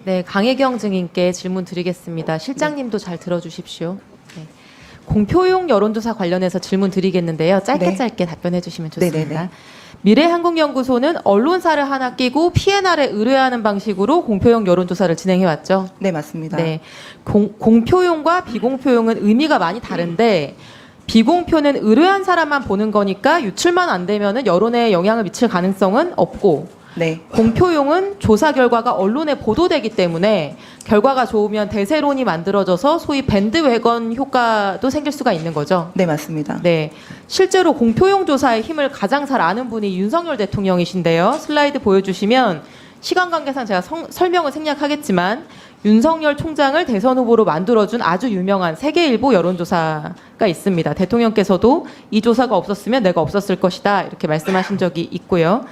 네, 강혜경 증인께 질문 드리겠습니다. 실장님도 잘 들어주십시오. 네. 공표용 여론조사 관련해서 질문 드리겠는데요. 짧게 답변해 주시면 좋습니다. 네네네. 미래한국연구소는 언론사를 하나 끼고 P&R에 의뢰하는 방식으로 공표용 여론조사를 진행해왔죠. 네, 맞습니다. 네, 공표용과 비공표용은 의미가 많이 다른데 비공표는 의뢰한 사람만 보는 거니까 유출만 안 되면은 여론에 영향을 미칠 가능성은 없고 네, 공표용은 조사 결과가 언론에 보도되기 때문에 결과가 좋으면 대세론이 만들어져서 소위 밴드웨건 효과도 생길 수가 있는 거죠. 네, 맞습니다. 네, 실제로 공표용 조사의 힘을 가장 잘 아는 분이 윤석열 대통령이신데요. 슬라이드 보여주시면 시간 관계상 제가 설명을 생략하겠지만 윤석열 총장을 대선 후보로 만들어준 아주 유명한 세계일보 여론조사가 있습니다. 대통령께서도 이 조사가 없었으면 내가 없었을 것이다 이렇게 말씀하신 적이 있고요.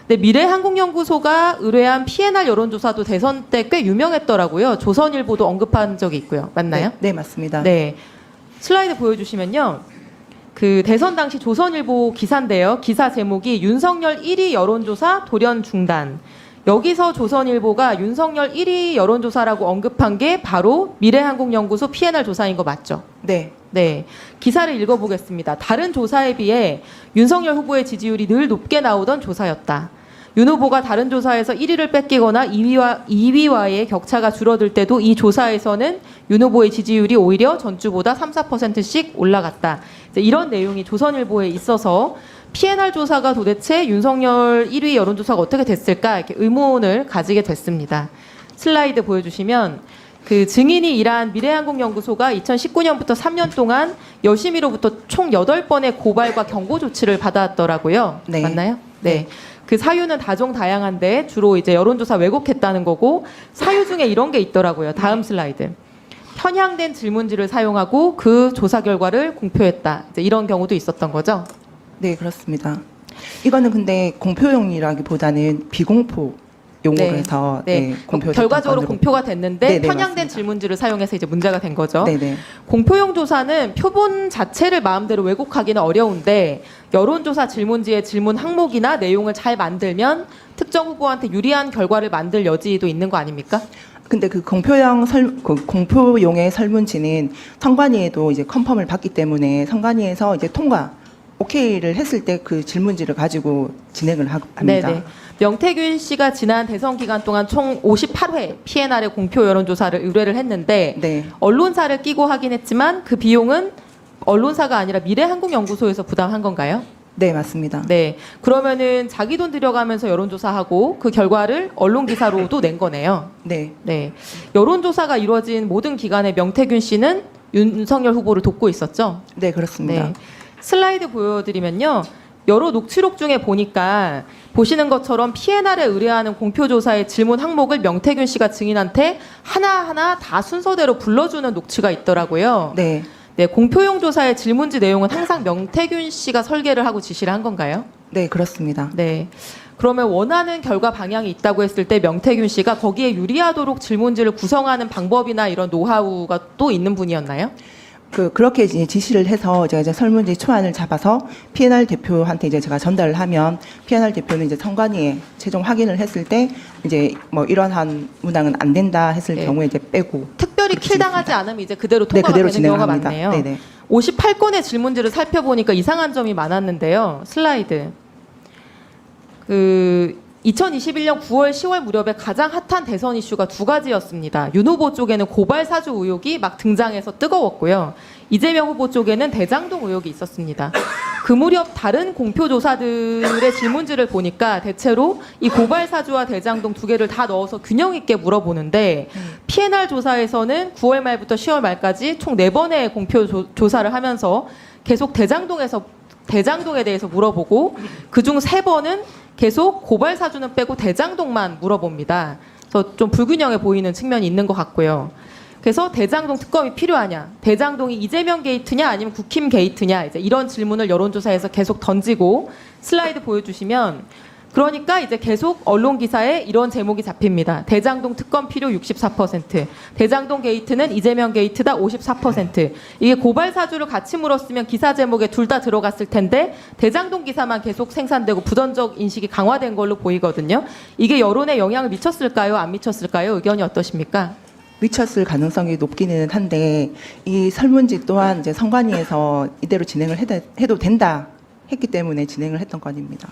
네, 미래한국연구소가 의뢰한 P&R 여론조사도 대선 때 꽤 유명했더라고요. 조선일보도 언급한 적이 있고요. 맞나요? 네, 네, 맞습니다. 네. 슬라이드 보여주시면요. 그 대선 당시 조선일보 기사인데요. 기사 제목이 윤석열 1위 여론조사 돌연 중단. 여기서 조선일보가 윤석열 1위 여론조사라고 언급한 게 바로 미래한국연구소 P&R 조사인 거 맞죠? 네, 네. 기사를 읽어보겠습니다. 다른 조사에 비해 윤석열 후보의 지지율이 늘 높게 나오던 조사였다. 윤 후보가 다른 조사에서 1위를 뺏기거나 2위와의 격차가 줄어들 때도 이 조사에서는 윤 후보의 지지율이 오히려 전주보다 3, 4%씩 올라갔다. 이런 내용이 조선일보에 있어서 P&R 조사가 도대체 윤석열 1위 여론조사가 어떻게 됐을까 이렇게 의문을 가지게 됐습니다. 슬라이드 보여주시면 그 증인이 일한 미래한국연구소가 2019년부터 3년 동안 여심이로부터 총 8번의 고발과 경고 조치를 받았더라고요. 네. 맞나요? 네. 그 사유는 다종다양한데 주로 이제 여론조사 왜곡했다는 거고 사유 중에 이런 게 있더라고요. 다음 슬라이드. 편향된 질문지를 사용하고 그 조사 결과를 공표했다. 이제 이런 경우도 있었던 거죠. 네, 그렇습니다. 이거는 근데 공표용이라기보다는 비공포 용어로 해서 네. 결과적으로 공표가 됐는데 네, 네, 편향된 맞습니다. 질문지를 사용해서 이제 문제가 된 거죠. 네, 네. 공표용 조사는 표본 자체를 마음대로 왜곡하기는 어려운데 여론조사 질문지의 질문 항목이나 내용을 잘 만들면 특정 후보한테 유리한 결과를 만들 여지도 있는 거 아닙니까? 근데 그 공표용의 설문지는 선관위에도 이제 컨펌을 받기 때문에 선관위에서 이제 통과 오케이를 했을 때 그 질문지를 가지고 진행을 합니다. 네네. 명태균 씨가 지난 대선 기간 동안 총 58회 P&R의 공표 여론조사를 의뢰를 했는데 네, 언론사를 끼고 하긴 했지만 그 비용은 언론사가 아니라 미래한국연구소에서 부담한 건가요? 네, 맞습니다. 네. 그러면은 자기 돈 들여가면서 여론조사하고 그 결과를 언론 기사로도 낸 거네요. 네, 네. 여론조사가 이루어진 모든 기간에 명태균 씨는 윤석열 후보를 돕고 있었죠. 네, 그렇습니다. 네. 슬라이드 보여드리면요. 여러 녹취록 중에 보니까 보시는 것처럼 P&R에 의뢰하는 공표조사의 질문 항목을 명태균 씨가 증인한테 하나하나 다 순서대로 불러주는 녹취가 있더라고요. 네, 네, 공표용 조사의 질문지 내용은 항상 명태균 씨가 설계를 하고 지시를 한 건가요? 네, 그렇습니다. 네. 그러면 원하는 결과 방향이 있다고 했을 때 명태균 씨가 거기에 유리하도록 질문지를 구성하는 방법이나 이런 노하우가 또 있는 분이었나요? 그렇게 이제 지시를 해서 제가 이제 설문지 초안을 잡아서 P&R 대표한테 이제 제가 전달을 하면 P&R 대표는 이제 선관위에 최종 확인을 했을 때 이제 뭐 이러한 문항은 안 된다 했을 네. 경우에 이제 빼고 특별히 그렇게 킬당하지 않으면 이제 그대로 네, 통과가 그대로 되는 경우가 진행합니다. 많네요. 네네. 58건의 질문지를 살펴보니까 이상한 점이 많았는데요. 슬라이드. 2021년 9월, 10월 무렵에 가장 핫한 대선 이슈가 두 가지였습니다. 윤 후보 쪽에는 고발 사주 의혹이 막 등장해서 뜨거웠고요. 이재명 후보 쪽에는 대장동 의혹이 있었습니다. 그 무렵 다른 공표조사들의 질문지를 보니까 대체로 이 고발 사주와 대장동 두 개를 다 넣어서 균형 있게 물어보는데 P&R 조사에서는 9월 말부터 10월 말까지 총 4번의 공표조사를 하면서 계속 대장동에 대해서 물어보고 그중 3번은 계속 고발 사주는 빼고 대장동만 물어봅니다. 그래서 좀 불균형해 보이는 측면이 있는 것 같고요. 그래서 대장동 특검이 필요하냐, 대장동이 이재명 게이트냐 아니면 국힘 게이트냐 이제 이런 질문을 여론조사에서 계속 던지고 슬라이드 보여주시면 그러니까 이제 계속 언론 기사에 이런 제목이 잡힙니다. 대장동 특검 필요 64%, 대장동 게이트는 이재명 게이트다 54%. 이게 고발 사주를 같이 물었으면 기사 제목에 둘 다 들어갔을 텐데 대장동 기사만 계속 생산되고 부정적 인식이 강화된 걸로 보이거든요. 이게 여론에 영향을 미쳤을까요? 안 미쳤을까요? 의견이 어떠십니까? 미쳤을 가능성이 높기는 한데 이 설문지 또한 이제 선관위에서 이대로 진행을 해도 된다 했기 때문에 진행을 했던 건입니다.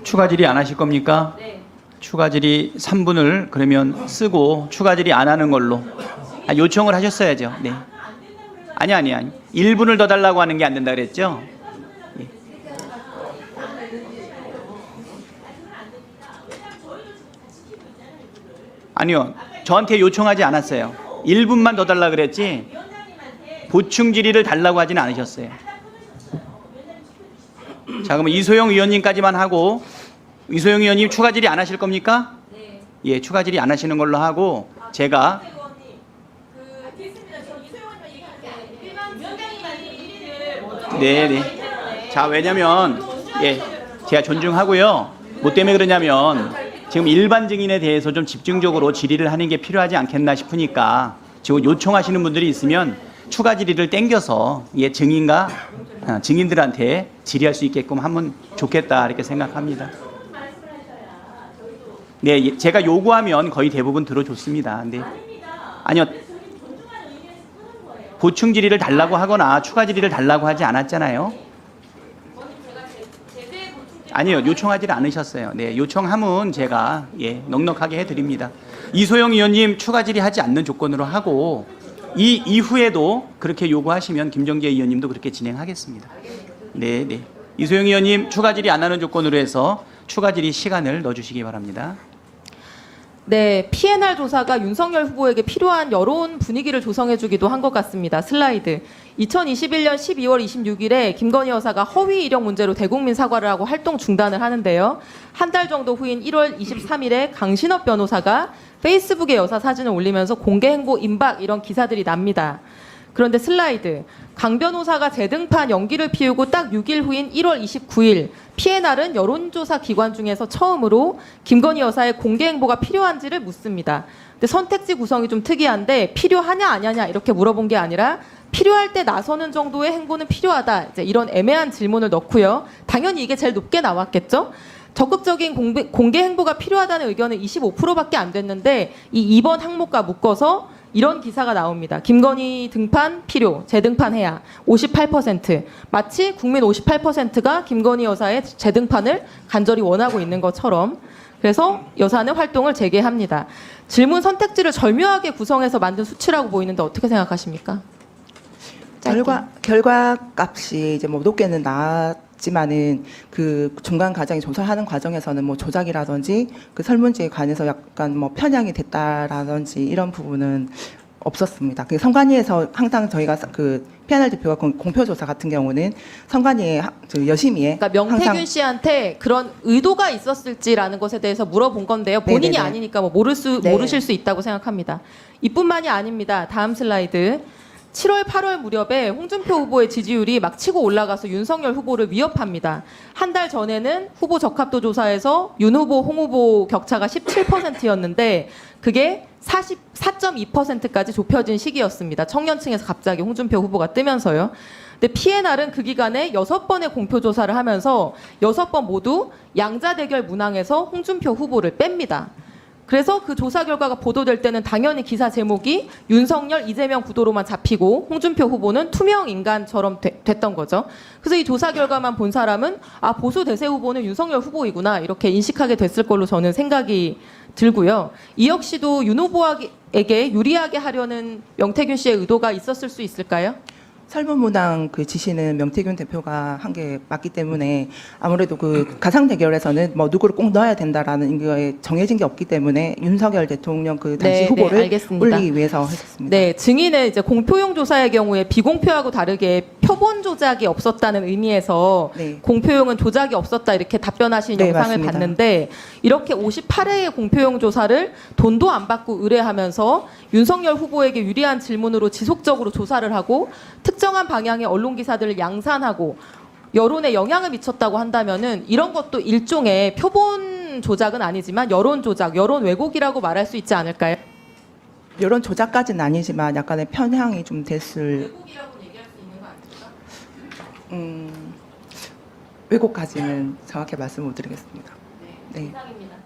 추가 질의 안 하실 겁니까? 네. 추가 질의 3분을 그러면 쓰고 추가 질의 안 하는 걸로 요청을 하셨어야죠. 네. 아니. 1분을 더 달라고 하는 게 안 된다 그랬죠? 예. 아니요. 저한테 요청하지 않았어요. 1분만 더 달라 그랬지 보충 질의를 달라고 하진 않으셨어요. 자, 그러면 이소영 의원님까지만 하고 이소영 의원님 추가 질의 안 하실 겁니까? 네. 예, 추가 질의 안 하시는 걸로 하고 제가 네. 자, 왜냐면 예, 제가 존중하고요. 뭐 때문에 그러냐면 지금 일반 증인에 대해서 좀 집중적으로 질의를 하는 게 필요하지 않겠나 싶으니까 지금 요청하시는 분들이 있으면 추가 질의를 땡겨서 예, 증인과 증인들한테 질의할 수 있게끔 하면 좋겠다 이렇게 생각합니다. 네, 제가 요구하면 거의 대부분 들어줬습니다. 네. 아니요. 보충 질의를 달라고 하거나 추가 질의를 달라고 하지 않았잖아요. 아니요, 요청하지 않으셨어요. 네, 요청하면 제가 예, 넉넉하게 해드립니다. 이소영 의원님 추가 질의하지 않는 조건으로 하고 이 이후에도 그렇게 요구하시면 김정재 의원님도 그렇게 진행하겠습니다. 네. 이소영 의원님 추가 질의 안 하는 조건으로 해서 추가 질의 시간을 넣어주시기 바랍니다. 네, PNR 조사가 윤석열 후보에게 필요한 여론 분위기를 조성해주기도 한 것 같습니다. 슬라이드. 2021년 12월 26일에 김건희 여사가 허위 이력 문제로 대국민 사과를 하고 활동 중단을 하는데요. 한 달 정도 후인 1월 23일에 강신업 변호사가 페이스북에 여사 사진을 올리면서 공개 행보 임박 이런 기사들이 납니다. 그런데 슬라이드. 강 변호사가 재등판 연기를 피우고 딱 6일 후인 1월 29일 PNR은 여론조사 기관 중에서 처음으로 김건희 여사의 공개 행보가 필요한지를 묻습니다. 근데 선택지 구성이 좀 특이한데 필요하냐 아니냐 이렇게 물어본 게 아니라 필요할 때 나서는 정도의 행보는 필요하다. 이제 이런 애매한 질문을 넣고요. 당연히 이게 제일 높게 나왔겠죠. 적극적인 공개 행보가 필요하다는 의견은 25%밖에 안 됐는데 이 2번 항목과 묶어서 이런 기사가 나옵니다. 김건희 등판 필요, 재등판해야 58%. 마치 국민 58%가 김건희 여사의 재등판을 간절히 원하고 있는 것처럼. 그래서 여사는 활동을 재개합니다. 질문 선택지를 절묘하게 구성해서 만든 수치라고 보이는데 어떻게 생각하십니까? 결과 값이 이제 뭐 높게는 나왔지만은 그 중간 과정이 조사하는 과정에서는 뭐 조작이라든지 그 설문지에 관해서 약간 뭐 편향이 됐다라든지 이런 부분은 없었습니다. 그 선관위에서 항상 저희가 그 PNR 대표가 공표조사 같은 경우는 선관위에 여심위에 그러니까 명태균 항상 씨한테 그런 의도가 있었을지라는 것에 대해서 물어본 건데요. 본인이 네네네. 아니니까 뭐 네. 모르실 수 있다고 생각합니다. 이뿐만이 아닙니다. 다음 슬라이드. 7월, 8월 무렵에 홍준표 후보의 지지율이 막 치고 올라가서 윤석열 후보를 위협합니다. 한 달 전에는 후보 적합도 조사에서 윤 후보, 홍 후보 격차가 17%였는데 그게 44.2%까지 좁혀진 시기였습니다. 청년층에서 갑자기 홍준표 후보가 뜨면서요. 근데 PNR은 그 기간에 6번의 공표 조사를 하면서 6번 모두 양자 대결 문항에서 홍준표 후보를 뺍니다. 그래서 그 조사 결과가 보도될 때는 당연히 기사 제목이 윤석열, 이재명 구도로만 잡히고 홍준표 후보는 투명 인간처럼 됐던 거죠. 그래서 이 조사 결과만 본 사람은 아, 보수 대세 후보는 윤석열 후보이구나 이렇게 인식하게 됐을 걸로 저는 생각이 들고요. 이 역시도 윤 후보에게 유리하게 하려는 명태균 씨의 의도가 있었을 수 있을까요? 설문문항 그 지시는 명태균 대표가 한 게 맞기 때문에 아무래도 그 가상 대결에서는 뭐 누구를 꼭 넣어야 된다라는 거에 정해진 게 없기 때문에 윤석열 대통령 그 당시 후보를 알겠습니다. 올리기 위해서 했었습니다. 네, 증인은 이제 공표용 조사의 경우에 비공표하고 다르게 표본 조작이 없었다는 의미에서 네. 공표용은 조작이 없었다 이렇게 답변하신 네, 영상을 맞습니다. 봤는데 이렇게 58회의 공표용 조사를 돈도 안 받고 의뢰하면서 윤석열 후보에게 유리한 질문으로 지속적으로 조사를 하고 특정한 방향의 언론 기사들을 양산하고 여론에 영향을 미쳤다고 한다면은 이런 것도 일종의 표본 조작은 아니지만 여론 조작, 여론 왜곡이라고 말할 수 있지 않을까요? 여론 조작까지는 아니지만 약간의 편향이 좀 됐을 왜곡이라고 얘기할 수 있는 거 아닙니까? 왜곡까지는 정확히 말씀 못 드리겠습니다. 네, 네. 이상입니다.